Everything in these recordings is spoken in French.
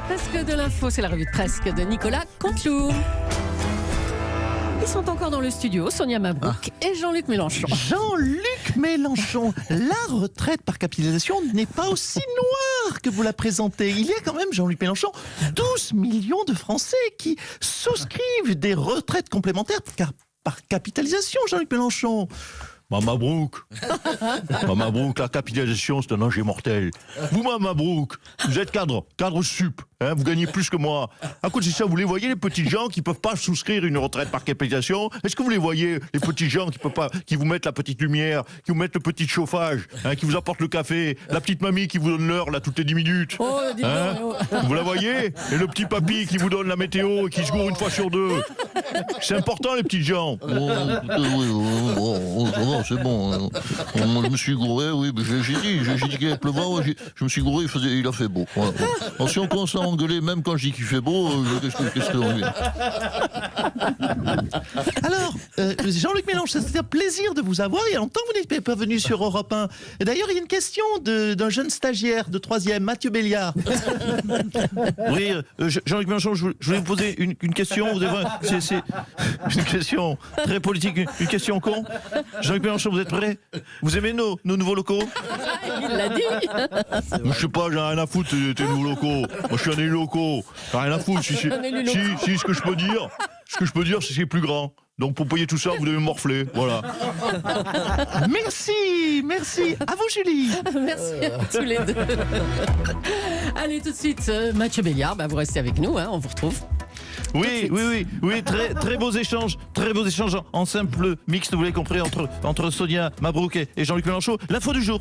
Presque de l'info, c'est la revue de Presque de Nicolas Canteloup. Ils sont encore dans le studio, Sonia Mabrouk et Jean-Luc Mélenchon. Jean-Luc Mélenchon, la retraite par capitalisation n'est pas aussi noire que vous la présentez. Il y a quand même, Jean-Luc Mélenchon, 12 millions de Français qui souscrivent des retraites complémentaires par capitalisation, Jean-Luc Mélenchon. Mabrouk, la capitalisation, c'est un danger mortel. Vous, Mabrouk, vous êtes cadre sup, hein, vous gagnez plus que moi. À côté de ça, vous les voyez, les petits gens qui ne peuvent pas souscrire une retraite par capitalisation? Est-ce que vous les voyez, les petits gens qui peuvent pas, qui vous mettent la petite lumière, qui vous mettent le petit chauffage, hein, qui vous apportent le café, la petite mamie qui vous donne l'heure là toutes les 10 minutes, hein, vous la voyez? Et le petit papy qui vous donne la météo et qui se gourre une fois sur deux. C'est important, les petits gens. C'est bon. Je me suis gouré, oui, j'ai dit qu'il allait pleuvoir, je me suis gouré, il a fait beau. Voilà. Alors, si on commence à engueuler, même quand je dis qu'il fait beau, qu'est-ce que l'on dit? Alors, Jean-Luc Mélenchon, c'est un plaisir de vous avoir. Il y a longtemps que vous n'êtes pas venu sur Europe 1. Et d'ailleurs, il y a une question d'un jeune stagiaire de 3e, Mathieu Béliard. Oui, Jean-Luc Mélenchon, je voulais vous poser une question. C'est une question très politique, une question con. Jean-Luc Mélenchon, vous êtes prêt? Vous aimez nos nouveaux locaux? Il l'a dit. Je sais pas, j'ai rien à foutre tes nouveaux locaux. Moi, je suis un élu local. J'ai rien à foutre. Si, ce que je peux dire, c'est que c'est plus grand. Donc pour payer tout ça, vous devez me morfler. Voilà. Merci. À vous, Julie. Merci à tous les deux. Allez, tout de suite, Mathieu Béliard, vous restez avec nous, hein, on vous retrouve. Oui, très beaux échanges en simple mixte, vous l'avez compris, entre Sonia Mabrouk et Jean-Luc Mélenchon. L'info du jour,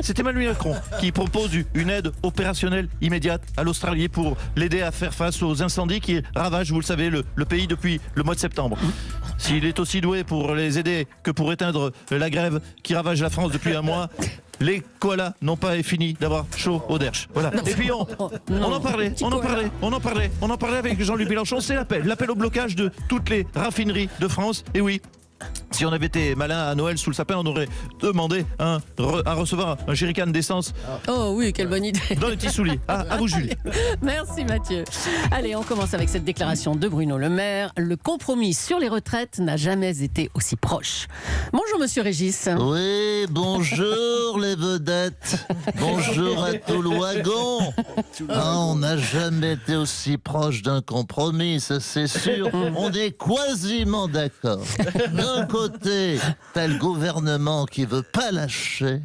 c'est Emmanuel Macron qui propose une aide opérationnelle immédiate à l'Australie pour l'aider à faire face aux incendies qui ravagent, vous le savez, le pays depuis le mois de septembre. S'il est aussi doué pour les aider que pour éteindre la grève qui ravage la France depuis un mois, les koalas n'ont pas fini d'avoir chaud au derche. Voilà. Et puis on en parlait avec Jean-Luc Mélenchon. C'est l'appel au blocage de toutes les raffineries de France. Et oui, si on avait été malin à Noël sous le sapin, on aurait demandé à recevoir un jerrycan d'essence. Oh oui, quelle bonne idée. Dans les petits souliers. À vous, Julie. Merci Mathieu. Allez, on commence avec cette déclaration de Bruno Le Maire. Le compromis sur les retraites n'a jamais été aussi proche. Bonjour Monsieur Régis. Oui, bonjour les vedettes. Bonjour à tout le wagon. On n'a jamais été aussi proche d'un compromis, ça c'est sûr. On est quasiment d'accord. D'un côté, t'as le gouvernement qui veut pas lâcher.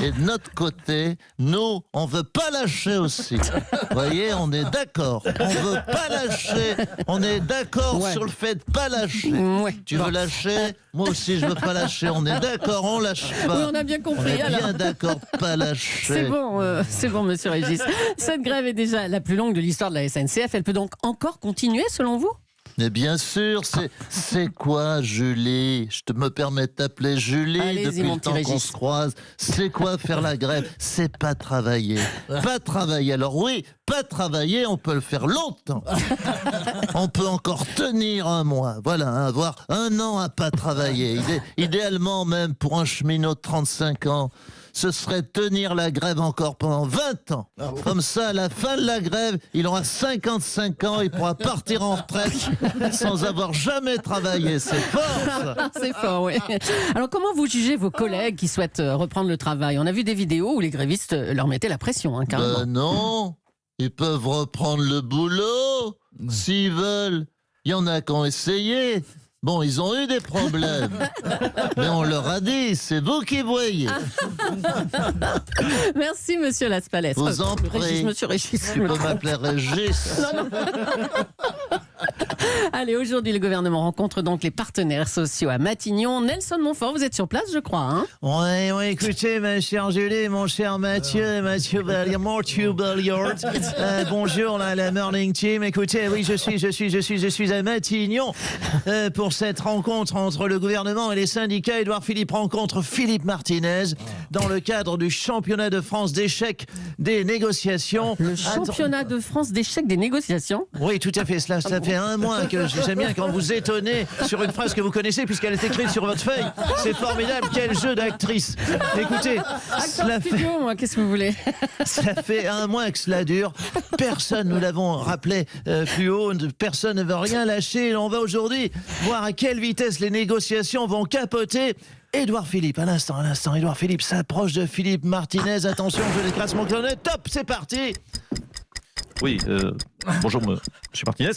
Et de notre côté, nous, on veut pas lâcher aussi. Vous voyez, on est d'accord. On veut pas lâcher. On est d'accord sur le fait de pas lâcher. Tu veux lâcher? Moi aussi, je veux pas lâcher. On est d'accord, on lâche pas. Oui, on a bien compris. On est bien d'accord de pas lâcher. C'est bon, Monsieur Régis. Cette grève est déjà la plus longue de l'histoire de la SNCF. Elle peut donc encore continuer, selon vous? Mais bien sûr, c'est quoi, Julie? Je me permets de t'appeler Julie. Allez-y, depuis le temps qu'on se croise. C'est quoi faire la grève? C'est pas travailler. Pas travailler. Alors oui, pas travailler, on peut le faire longtemps. On peut encore tenir un mois. Voilà, avoir un an à pas travailler. Idéalement même pour un cheminot de 35 ans. Ce serait tenir la grève encore pendant 20 ans. Comme ça, à la fin de la grève, il aura 55 ans, il pourra partir en retraite sans avoir jamais travaillé. C'est fort, ça. C'est fort, oui. Alors, comment vous jugez vos collègues qui souhaitent reprendre le travail? On a vu des vidéos où les grévistes leur mettaient la pression, hein, carrément. Non, ils peuvent reprendre le boulot s'ils veulent. Il y en a qui ont essayé. Bon, ils ont eu des problèmes, mais on leur a dit, c'est vous qui voyez. Merci, Monsieur Laspalès. Vous en prie. Régis, Monsieur Régis. Tu peux m'appeler Régis. Non. Allez, aujourd'hui, le gouvernement rencontre donc les partenaires sociaux à Matignon. Nelson Montfort, vous êtes sur place, je crois. Hein? Oui, écoutez, ma chère Julie, mon cher Mathieu Béliard. Bonjour, la Morning Team. Écoutez, oui, je suis à Matignon pour cette rencontre entre le gouvernement et les syndicats. Édouard Philippe rencontre Philippe Martinez dans le cadre du championnat de France d'échecs des négociations. Le championnat de France d'échecs des négociations? Oui, tout à fait. Ça fait un mois que j'aime bien quand vous étonnez sur une phrase que vous connaissez puisqu'elle est écrite sur votre feuille. C'est formidable, quel jeu d'actrice. Écoutez, cela fait, Studio, moi, qu'est-ce que vous voulez? ça fait un mois que cela dure. Personne, nous l'avons rappelé plus haut, personne ne veut rien lâcher. On va aujourd'hui voir à quelle vitesse les négociations vont capoter. Édouard Philippe, à l'instant, Édouard Philippe s'approche de Philippe Martinez. Attention, je déclasse mon clonet. Top, c'est parti. Oui, bonjour, monsieur Martinez.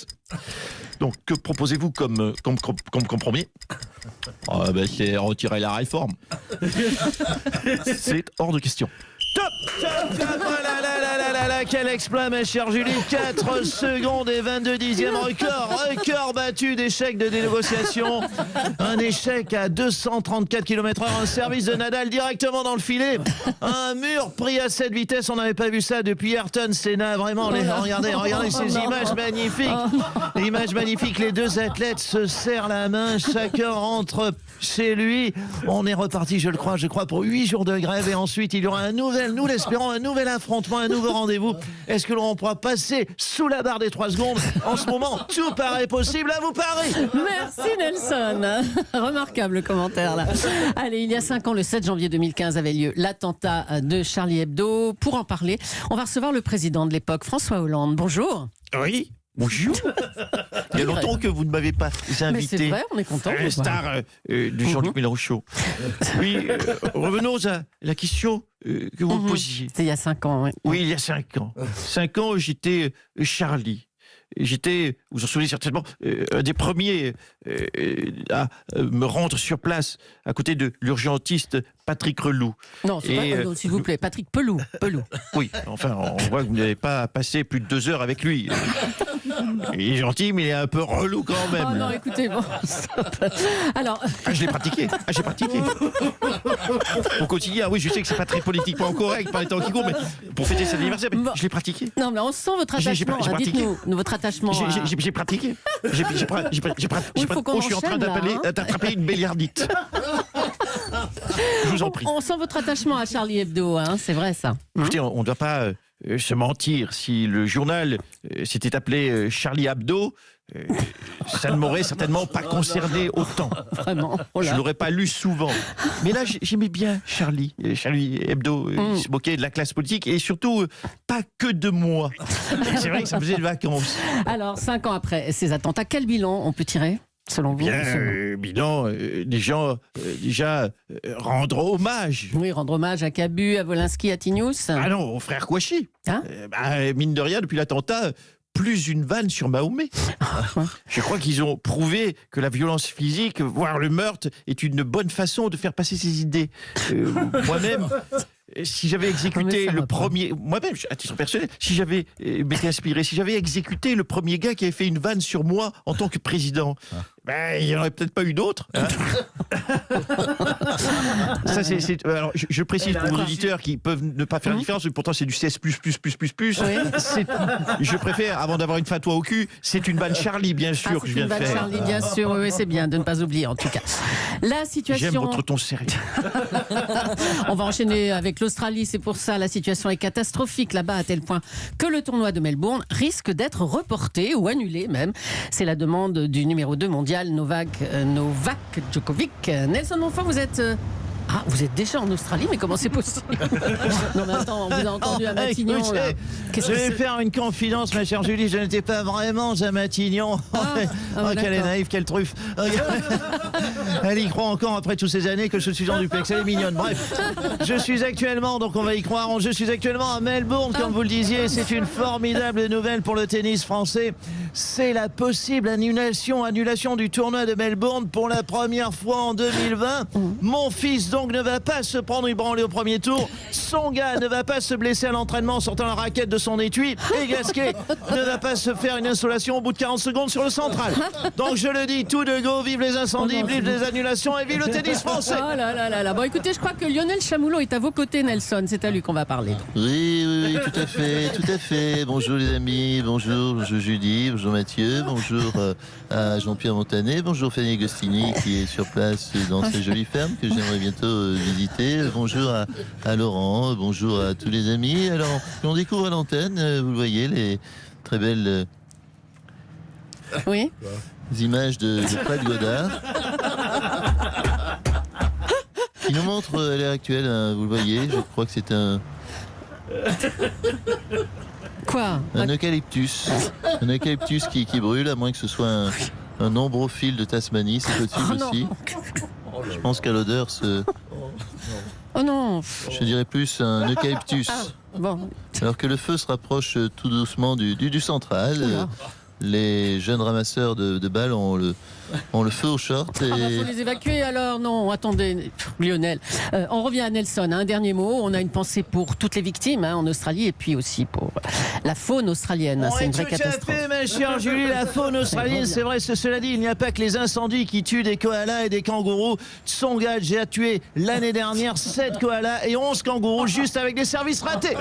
Donc, que proposez-vous comme compromis? C'est retirer la réforme. C'est hors de question. Top, quel exploit, ma chère Julie. 4 secondes et 22 dixièmes, record battu d'échec de négociation. Un échec à 234 km/h, un service de Nadal directement dans le filet. Un mur pris à cette vitesse, on n'avait pas vu ça depuis Ayrton Senna. Vraiment, regardez ces images magnifiques. Images magnifiques, les deux athlètes se serrent la main, chacun rentre chez lui. On est reparti, je crois, pour 8 jours de grève et ensuite il y aura nous l'espérons, un nouvel affrontement, un nouveau rendez-vous. Est-ce que l'on pourra passer sous la barre des 3 secondes? En ce moment, tout paraît possible, à vous Paris. Merci Nelson. Remarquable commentaire là. Allez, il y a 5 ans, le 7 janvier 2015, avait lieu l'attentat de Charlie Hebdo. Pour en parler, on va recevoir le président de l'époque, François Hollande. Bonjour. Oui, bonjour. Il y a longtemps que vous ne m'avez pas invité. Mais c'est vrai, on est content. Star du Jean-Luc Mélenchon. Oui, revenons à la question que vous me posiez. C'était il y a 5 ans. Oui, Oui, il y a 5 ans. 5 ans, j'étais Charlie. J'étais, vous vous en souvenez certainement, un des premiers à me rendre sur place à côté de l'urgentiste Patrick Reloux. Non, c'est pas Renaud, s'il vous plaît. Patrick Pelou. Oui, enfin, on voit que vous n'avez pas passé plus de 2 heures avec lui. Il est gentil, mais il est un peu relou quand même. Oh non, écoutez, bon, stop. Alors, J'ai pratiqué. Au quotidien, oui, je sais que c'est pas très politiquement correct par les temps qui courent, mais pour fêter cet anniversaire, mais Bon. je l'ai pratiqué. non, mais on sent votre J'ai attachement. pratiqué. Dites-nous votre attachement. J'ai pratiqué. Il faut qu'on Je suis en train enchaîne, là, d'attraper une béliardite. Je vous en prie. On sent votre attachement à Charlie Hebdo, hein, c'est vrai ça. Écoutez, on ne doit pas se mentir. Si le journal s'était appelé Charlie Hebdo, ça ne m'aurait certainement pas concerné autant. Vraiment. Oh Je là. ne l'aurais pas lu souvent. Mais là, j'aimais bien Charlie. Charlie Hebdo, il se moquait de la classe politique et surtout, pas que de moi. C'est vrai que ça me faisait des vacances. Alors, 5 ans après ces attentats, quel bilan on peut tirer, selon vous? Bilan, des gens déjà rendre hommage. Oui, rendre hommage à Cabu, à Volinsky, à Tignous. Ah non, au frère Kouachi. Hein Mine de rien, depuis l'attentat, plus une vanne sur Mahomet. Je crois qu'ils ont prouvé que la violence physique, voire le meurtre, est une bonne façon de faire passer ses idées. Moi-même, si j'avais exécuté le premier... Moi-même, à titre personnel, si j'avais m'étais inspiré, si j'avais exécuté le premier gars qui avait fait une vanne sur moi en tant que président, il n'y en aurait peut-être pas eu d'autres. Hein. Ça, alors, je précise pour vos auditeurs qui peuvent ne pas faire la différence, mais pourtant c'est du CS+++++. Je préfère, avant d'avoir une fatwa au cul, c'est une vanne Charlie, bien sûr, que je viens de faire. Charlie, bien sûr, oui, c'est bien de ne pas oublier en tout cas. La situation... J'aime votre ton sérieux. On va enchaîner avec l'Australie, c'est pour ça la situation est catastrophique là-bas à tel point que le tournoi de Melbourne risque d'être reporté ou annulé même. C'est la demande du numéro 2 mondial Novak Djokovic. Nelson Montfort, vous êtes déjà en Australie, mais comment c'est possible? Non mais attends, on vous a entendu à Matignon. Écoutez, Là. Qu'est-ce je que vais c'est? faire une confidence, ma chère Julie, je n'étais pas vraiment à Matignon. Quelle est d'accord. naïve, quelle truffe. Elle y croit encore après toutes ces années que je suis en duplex, elle est mignonne. Bref, je suis actuellement, donc on va y croire, je suis actuellement à Melbourne, comme vous le disiez. C'est une formidable nouvelle pour le tennis français. C'est la possible annulation du tournoi de Melbourne pour la première fois en 2020. Mon fils donc ne va pas se prendre une branlée au premier tour. Son gars ne va pas se blesser à l'entraînement en sortant la raquette de son étui. Et Gasquet ne va pas se faire une insolation au bout de 40 secondes sur le central. Donc je le dis, tout de go, vive les incendies, vive les annulations et vive le tennis français. Oh là là là là. Bon écoutez, je crois que Lionel Chamoulot est à vos côtés, Nelson. C'est à lui qu'on va parler. Oui, tout à fait. Bonjour les amis, bonjour Julie, bonjour Mathieu, bonjour à Jean-Pierre Montanet, bonjour Fanny Agostini qui est sur place dans cette jolie ferme que j'aimerais bientôt visiter. Bonjour à Laurent, bonjour à tous les amis. Alors, on découvre à l'antenne, vous le voyez, les très belles Oui. des images de Fred Godard. Qui nous montre à l'heure actuelle, hein, vous le voyez, je crois que c'est un Quoi? eucalyptus. Un eucalyptus qui brûle, à moins que ce soit un ombrophile de Tasmanie, c'est possible Oh non. aussi. Je pense qu'à l'odeur, Oh non. je dirais plus un eucalyptus. Bon. Alors que le feu se rapproche tout doucement du central, les jeunes ramasseurs de balles ont le feu au short. Ah bah, Et faut les évacuer alors. Non, attendez, Lionel. On revient à Nelson. Un dernier mot. On a une pensée pour toutes les victimes en Australie et puis aussi pour la faune australienne. C'est une vraie catastrophe. Tout à fait, ma chère Julie, la faune australienne, c'est vrai, cela dit, il n'y a pas que les incendies qui tuent des koalas et des kangourous. Tsonga a tué l'année dernière 7 koalas et 11 kangourous juste avec des services ratés.